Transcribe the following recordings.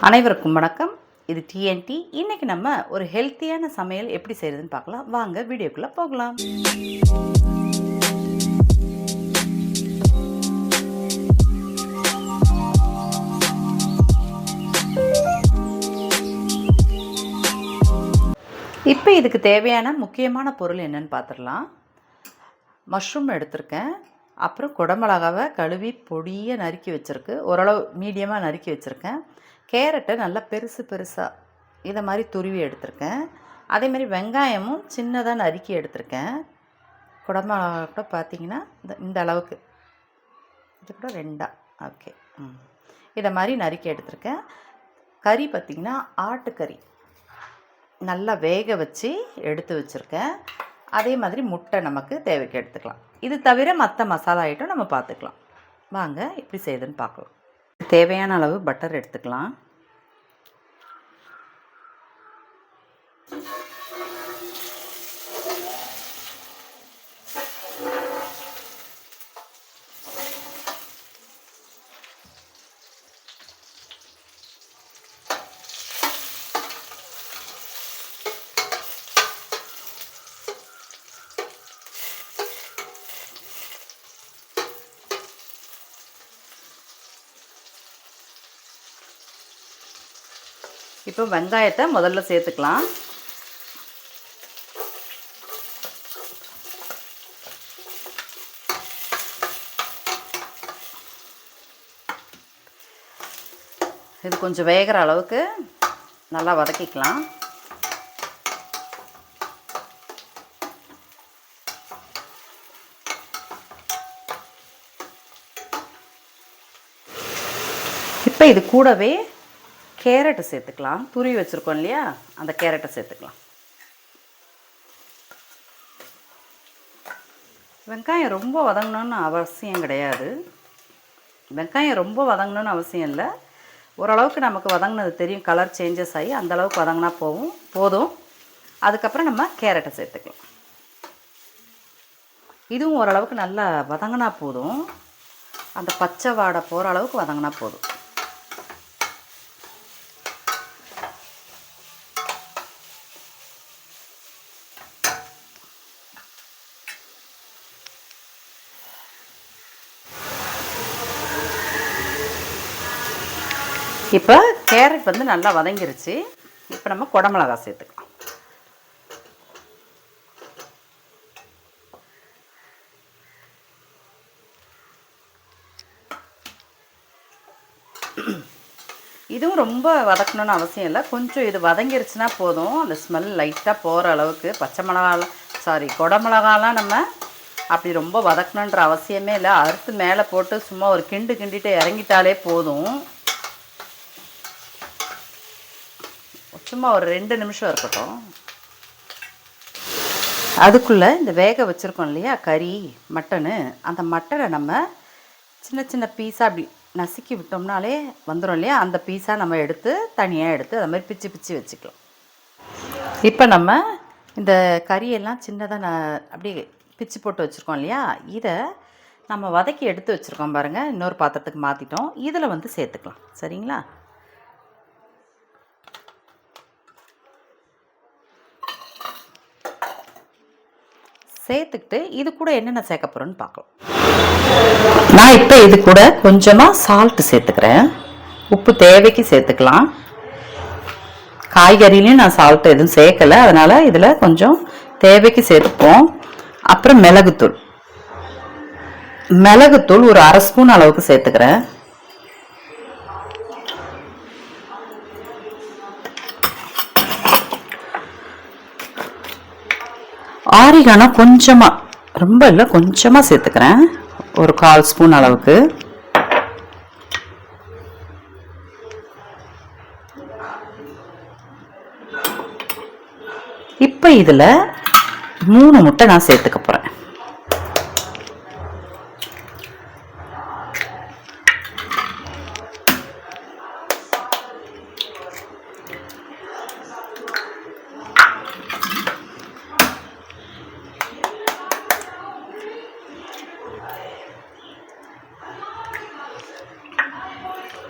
அனைவருக்கும் வணக்கம். இது டிஎன்டி. இன்றைக்கி நம்ம ஒரு ஹெல்த்தியான சமையல் எப்படி செய்கிறதுன்னு பார்க்கலாம். வாங்க வீடியோக்குள்ளே போகலாம். இப்போ இதுக்கு தேவையான முக்கியமான பொருள் என்னன்னு பார்த்துடலாம். மஷ்ரூம் எடுத்திருக்கேன். அப்புறம் குடமிளகாவை கழுவி பொடியை நறுக்கி வச்சுருக்கு, ஓரளவு மீடியமாக நறுக்கி வச்சுருக்கேன். கேரட்டை நல்லா பெருசாக இதை மாதிரி துருவி எடுத்திருக்கேன். அதேமாதிரி வெங்காயமும் சின்னதாக நறுக்கி எடுத்திருக்கேன். குடமிளகா கூட பார்த்திங்கன்னா இந்த அளவுக்கு, இது கூட ரெண்டாக ஓகே. இதை மாதிரி நறுக்கி எடுத்திருக்கேன். கறி பார்த்திங்கன்னா ஆட்டுக்கறி நல்லா வேக வச்சு எடுத்து வச்சுருக்கேன். அதே மாதிரி முட்டை நமக்கு தேவைக்கு எடுத்துக்கலாம். இது தவிர மற்ற மசாலா ஐட்டம் நம்ம பார்த்துக்கலாம். வாங்க எப்படி செய்யுதுன்னு பார்க்கலாம். தேவையான அளவு பட்டர் எடுத்துக்கலாம். இப்போ வெங்காயத்தை முதல்ல சேர்த்துக்கலாம். இது கொஞ்சம் வேகிற அளவுக்கு நல்லா வதக்கிக்கலாம். இப்போ இது கூடவே கேரட்டை சேர்த்துக்கலாம். துருவி வச்சுருக்கோம் இல்லையா, அந்த கேரட்டை சேர்த்துக்கலாம். வெங்காயம் ரொம்ப வதங்கணும்னு அவசியம் கிடையாது. வெங்காயம் ரொம்ப வதங்கணும்னு அவசியம் இல்லை. ஓரளவுக்கு நமக்கு வதங்கினது தெரியும், கலர் சேஞ்சஸ் ஆகி அந்தளவுக்கு வதங்கினா போதும். அதுக்கப்புறம் நம்ம கேரட்டை சேர்த்துக்கலாம். இதுவும் ஓரளவுக்கு நல்லா வதங்கினா போதும், அந்த பச்சை வாடை போகிற அளவுக்கு வதங்கினா போதும். இப்போ கேரட் வந்து நல்லா வதங்கிருச்சு. இப்போ நம்ம குடமிளகா சேர்த்துக்கலாம். இதுவும் ரொம்ப வதக்கணும்னு அவசியம் இல்லை. கொஞ்சம் இது வதங்கிருச்சுன்னா போதும். அந்த ஸ்மெல் லைட்டாக போகிற அளவுக்கு. பச்சை மிளகாலாம் குடமிளகாலாம் நம்ம அப்படி ரொம்ப வதக்கணுன்ற அவசியமே இல்லை. அறுத்து மேலே போட்டு சும்மா ஒரு கிண்டிட்டு இறங்கிட்டாலே போதும். சும்மா ஒரு 2 நிமிஷம் இருக்கட்டும். அதுக்குள்ளே இந்த வேக வச்சுருக்கோம் இல்லையா கறி மட்டனு, அந்த மட்டனை நம்ம சின்ன பீஸாக அப்படி நசுக்கி விட்டோம்னாலே வந்துடும் இல்லையா, அந்த பீஸாக நம்ம எடுத்து தனியாக எடுத்து அதை மாதிரி பிச்சு வச்சுக்கலாம். இப்போ நம்ம இந்த கறியெல்லாம் சின்னதாக அப்படியே பிச்சு போட்டு வச்சுருக்கோம் இல்லையா, இதை நம்ம வதக்கி எடுத்து வச்சுருக்கோம் பாருங்கள். இன்னொரு பாத்திரத்துக்கு மாற்றிட்டோம். இதில் வந்து சேர்த்துக்கலாம். சரிங்களா? சேர்த்துக்கிட்டு இது கூட என்னென்ன சேர்க்க போகிறோன்னு பார்க்கலாம். நான் இப்போ இது கூட கொஞ்சமாக சால்ட்டு சேர்த்துக்கிறேன். உப்பு தேவைக்கு சேர்த்துக்கலாம். காய்கறிலையும் நான் சால்ட்டு எதுவும் சேர்க்கலை, அதனால் இதில் கொஞ்சம் தேவைக்கு சேர்த்துப்போம். அப்புறம் மிளகுத்தூள் ஒரு 1/2 ஸ்பூன் அளவுக்கு சேர்த்துக்கிறேன். ஆரிகானோ கொஞ்சமாக, ரொம்ப இல்லை கொஞ்சமாக சேர்த்துக்கிறேன், ஒரு 1/4 ஸ்பூன் அளவுக்கு. இப்போ இதில் 3 முட்டை நான் சேர்த்துக்க போகிறேன்.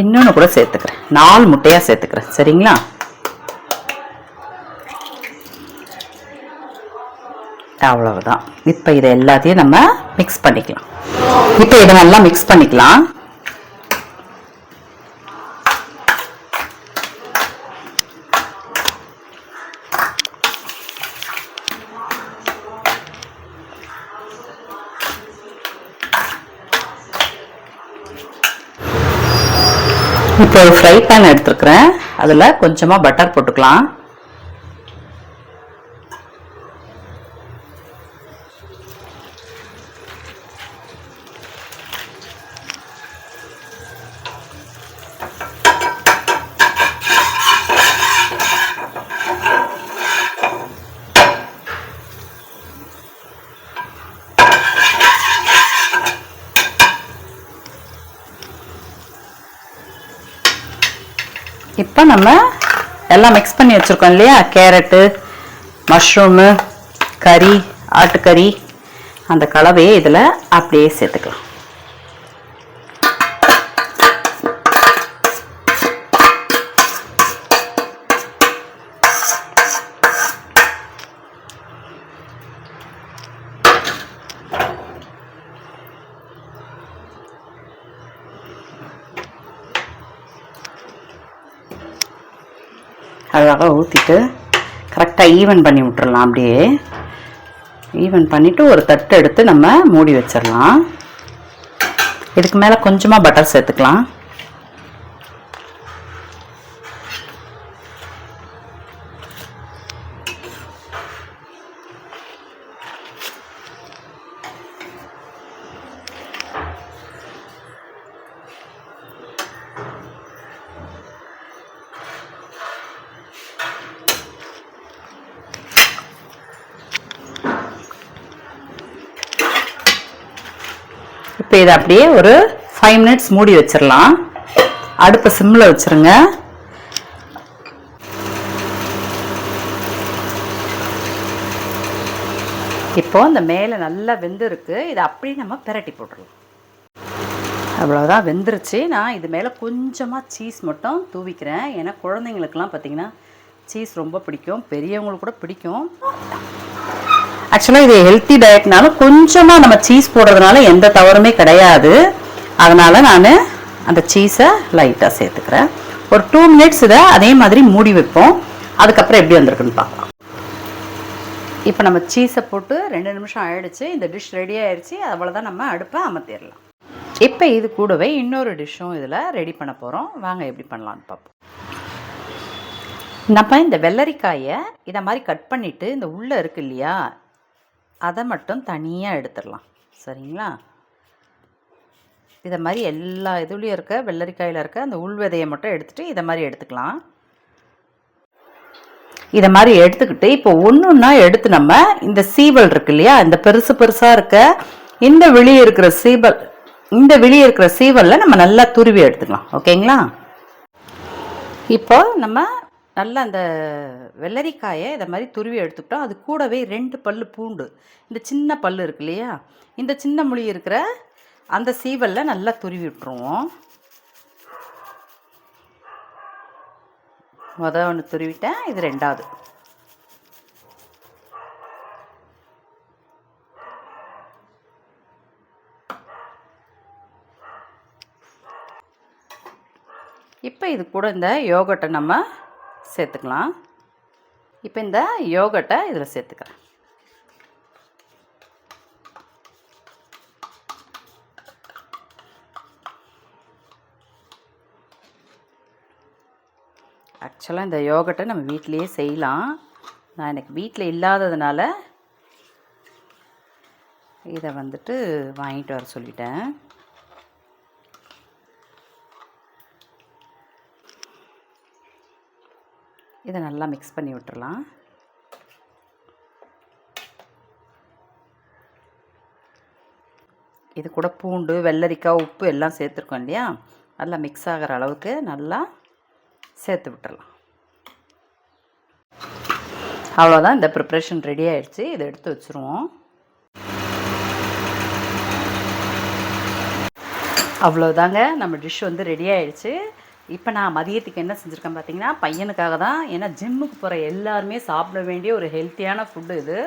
இன்னொன்று கூட சேர்த்துக்கிறேன், 4 முட்டையாக சேர்த்துக்கிறேன். சரிங்களா? அவ்வளவுதான். இப்போ இதை எல்லாத்தையும் நம்ம மிக்ஸ் பண்ணிக்கலாம். இப்போ இதை நல்லா மிக்ஸ் பண்ணிக்கலாம். இப்போ ஒரு ஃப்ரை பேன் எடுத்துருக்கிறேன், அதில் கொஞ்சமாக பட்டர் போட்டுக்கலாம். இப்போ நம்ம எல்லாம் மிக்ஸ் பண்ணி வச்சுருக்கோம் இல்லையா, கேரட்டு, மஷ்ரூமு, கறி, ஆட்டுக்கறி, அந்த கலவையை இதில் அப்படியே சேர்த்துக்கலாம். அழகாக ஊற்றிட்டு கரெக்டாக ஈவன் பண்ணி விட்டுறலாம். அப்படியே ஈவன் பண்ணிவிட்டு ஒரு தட்டு எடுத்து நம்ம மூடி வச்சிடலாம். இதுக்கு மேலே கொஞ்சமாக பட்டர் சேர்த்துக்கலாம். இப்போ இதை அப்படியே ஒரு 5 மினிட்ஸ் மூடி வச்சிடலாம். அடுப்பை சிம்மில் வச்சுருங்க. இப்போ இந்த மேலே நல்லா வெந்திருக்கு, இதை அப்படியே நம்ம பிரட்டி போட்டுடலாம். அவ்வளோதான், வெந்துருச்சு. நான் இது மேலே கொஞ்சமாக சீஸ் மட்டும் தூவிக்கிறேன். ஏன்னா குழந்தைங்களுக்கெல்லாம் பார்த்திங்கன்னா சீஸ் ரொம்ப பிடிக்கும், பெரியவங்களுக்கு கூட பிடிக்கும். ஆக்சுவலாக இது ஹெல்த்தி டயட்னால கொஞ்சமாக நம்ம சீஸ் போடுறதுனால எந்த தவறுமே கிடையாது. அதனால் நான் அந்த சீஸை லைட்டாக சேர்த்துக்கிறேன். ஒரு 2 மினிட்ஸ் இதை அதே மாதிரி மூடி வைப்போம். அதுக்கப்புறம் எப்படி வந்திருக்குன்னு பார்க்கலாம். இப்போ நம்ம சீஸை போட்டு 2 நிமிஷம் ஆயிடுச்சு. இந்த டிஷ் ரெடி ஆயிடுச்சு. அவ்வளோதான், நம்ம அடுப்பை அமர்த்திடலாம். இப்போ இது கூடவே இன்னொரு டிஷ்ஷும் இதில் ரெடி பண்ண போகிறோம். வாங்க எப்படி பண்ணலான்னு பார்ப்போம். நம்ம இந்த வெள்ளரிக்காயை இதை மாதிரி கட் பண்ணிவிட்டு இந்த உள்ளே இருக்கு இல்லையா, அதை மட்டும் தனியாக எடுத்துடலாம். சரிங்களா? இதை மாதிரி எல்லா இதுலேயும் இருக்க வெள்ளரிக்காயில் இருக்க அந்த உள் விதையை மட்டும் எடுத்துகிட்டு இதை மாதிரி எடுத்துக்கலாம். இதை மாதிரி எடுத்துக்கிட்டு இப்போ ஒன்று ஒன்றா எடுத்து நம்ம இந்த சீவல் இருக்கு இல்லையா, இந்த பெருசு பெருசாக இருக்க இந்த வெளியே இருக்கிற சீவல், இந்த வெளியே இருக்கிற சீவலில் நம்ம நல்லா துருவி எடுத்துக்கலாம். ஓகேங்களா? இப்போ நம்ம நல்லா அந்த வெள்ளரிக்காயை இதை மாதிரி துருவி எடுத்துக்கிட்டோம். அது கூடவே 2 பல்லு பூண்டு, இந்த சின்ன பல்லு இருக்கு இல்லையா, இந்த சின்ன முழி இருக்கிற அந்த சீவலில் நல்லா துருவி விட்டுருவோம். ஒன்று துருவிட்டேன், இது 2வது. இப்போ இது கூட இந்த யோகர்ட்டை நம்ம சேர்த்துக்கலாம். இப்போ இந்த யோகர்ட்டை இதில் சேர்த்துக்கிறேன். ஆக்சுவலாக இந்த யோகர்ட்டை நம்ம வீட்டிலையே செய்யலாம். நான் எனக்கு வீட்டில் இல்லாததுனால இதை வந்துட்டு வாங்கிட்டு வர சொல்லிட்டேன். இதை நல்லா மிக்ஸ் பண்ணி விட்டுறலாம். இது கூட பூண்டு, வெள்ளரிக்காய், உப்பு எல்லாம் சேர்த்துருக்கோம் இல்லையா, நல்லா மிக்ஸ் ஆகிற அளவுக்கு நல்லா சேர்த்து விட்டுறலாம். அவ்வளோதான், இந்த ப்ரிப்ரேஷன் ரெடி ஆயிடுச்சு. இதை எடுத்து வச்சுருவோம். அவ்வளோதாங்க, நம்ம டிஷ் வந்து ரெடி ஆயிடுச்சு. இப்போ நான் மதியத்துக்கு என்ன செஞ்சுருக்கேன் பார்த்தீங்கன்னா, பையனுக்காக தான். ஏன்னா ஜிம்முக்கு போகிற எல்லாருமே சாப்பிட வேண்டிய ஒரு ஹெல்த்தியான ஃபுட்டு இது.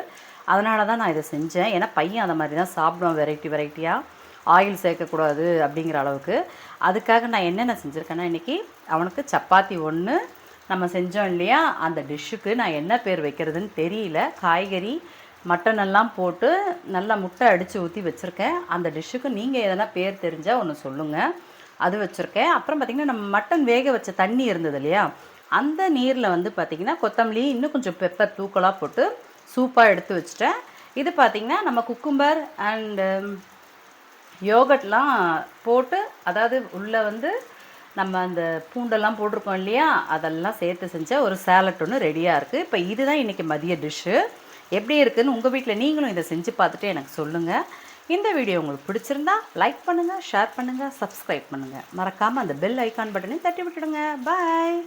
அதனால தான் நான் இதை செஞ்சேன். ஏன்னா பையன் அந்த மாதிரி தான் சாப்பிடுவான், வெரைட்டியாக. ஆயில் சேர்க்கக்கூடாது அப்படிங்கிற அளவுக்கு. அதுக்காக நான் என்னென்ன செஞ்சுருக்கேன்னா, இன்றைக்கி அவனுக்கு சப்பாத்தி 1 நம்ம செஞ்சோம் இல்லையா, அந்த டிஷ்ஷுக்கு நான் என்ன பேர் வைக்கிறதுன்னு தெரியல. காய்கறி மட்டன் எல்லாம் போட்டு நல்லா முட்டை அடித்து ஊற்றி வச்சுருக்கேன். அந்த டிஷ்ஷுக்கு நீங்கள் எதனா பேர் தெரிஞ்சால் ஒன்று சொல்லுங்கள். அது வச்சுருக்கேன். அப்புறம் பார்த்திங்கன்னா, நம்ம மட்டன் வேக வச்ச தண்ணி இருந்தது இல்லையா, அந்த நீரில் வந்து பார்த்திங்கன்னா கொத்தமல்லி இன்னும் கொஞ்சம் பெப்பர் தூக்கலாக போட்டு சூப்பாக எடுத்து வச்சுட்டேன். இது பார்த்திங்கன்னா நம்ம குக்கும்பர் அண்டு யோகட்லாம் போட்டு, அதாவது உள்ளே வந்து நம்ம அந்த பூண்டெல்லாம் போட்டிருக்கோம் இல்லையா, அதெல்லாம் சேர்த்து செஞ்ச ஒரு சேலட் ஒன்று ரெடியாக இருக்குது. இப்போ இதுதான் இன்றைக்கி மதிய டிஷ்ஷு. எப்படி இருக்குதுன்னு உங்கள் வீட்டில் நீங்களும் இதை செஞ்சு பார்த்துட்டு எனக்கு சொல்லுங்கள். இந்த வீடியோ உங்களுக்கு பிடிச்சிருந்தா லைக் பண்ணுங்கள், ஷேர் பண்ணுங்கள், சப்ஸ்கிரைப் பண்ணுங்கள். மறக்காமல் அந்த பெல் ஐக்கான் பட்டனையும் தட்டி விட்டுடுங்க. பாய்.